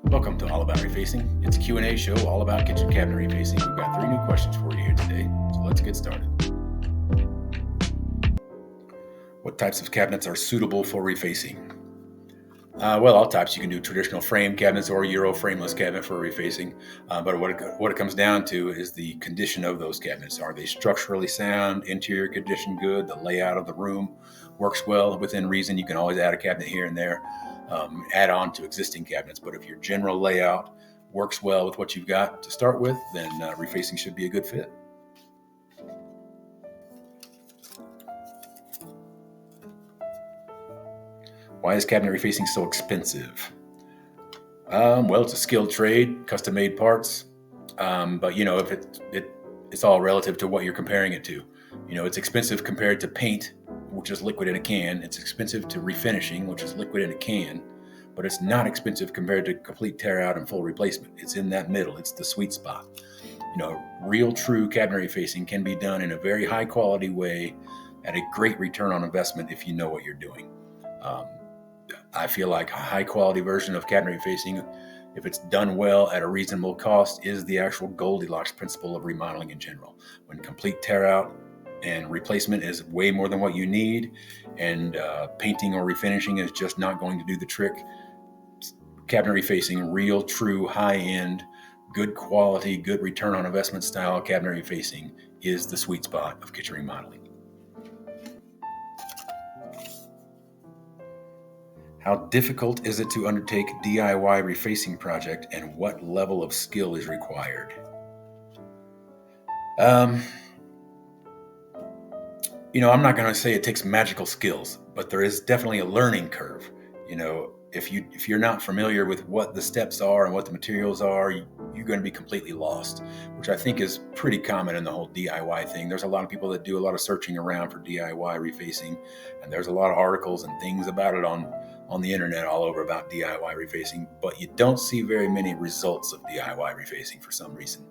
Welcome to All About Refacing. It's a Q&A show all about kitchen cabinet refacing. We've got 3 new questions for you here today, so let's get started. What types of cabinets are suitable for refacing? Well, all types. You can do traditional frame cabinets or Euro frameless cabinet for refacing, but what it comes down to is the condition of those cabinets. Are they structurally sound, interior condition good, the layout of the room works well within reason? You can always add a cabinet here and there, add on to existing cabinets, but if your general layout works well with what you've got to start with, then refacing should be a good fit. Why is cabinet refacing so expensive? Well, it's a skilled trade, custom-made parts, but if it's all relative to what you're comparing it to. It's expensive compared to paint, which is liquid in a can. It's expensive to refinishing, which is liquid in a can, but it's not expensive compared to complete tear out and full replacement. It's in that middle. It's the sweet spot. Real true cabinet refacing can be done in a very high quality way at a great return on investment if you know what you're doing. I feel like a high quality version of cabinet refacing, if it's done well at a reasonable cost, is the actual Goldilocks principle of remodeling in general. When complete tear out and replacement is way more than what you need, and painting or refinishing is just not going to do the trick, cabinet refacing, real, true, high-end, good quality, good return on investment style cabinet refacing is the sweet spot of kitchen remodeling. How difficult is it to undertake DIY refacing project, and what level of skill is required? I'm not going to say it takes magical skills, but there is definitely a learning curve. If you're not familiar with what the steps are and what the materials are, you're going to be completely lost, which I think is pretty common in the whole DIY thing. There's a lot of people that do a lot of searching around for DIY refacing, and there's a lot of articles and things about it on the internet all over about DIY refacing, but you don't see very many results of DIY refacing for some reason.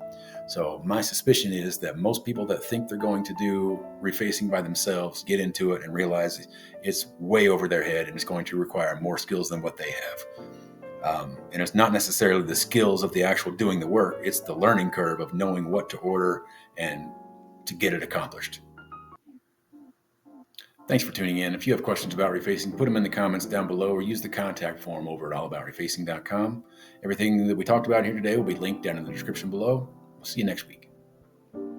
So my suspicion is that most people that think they're going to do refacing by themselves get into it and realize it's way over their head and it's going to require more skills than what they have. And it's not necessarily the skills of the actual doing the work, it's the learning curve of knowing what to order and to get it accomplished. Thanks for tuning in. If you have questions about refacing, put them in the comments down below or use the contact form over at allaboutrefacing.com. Everything that we talked about here today will be linked down in the description below. We'll see you next week.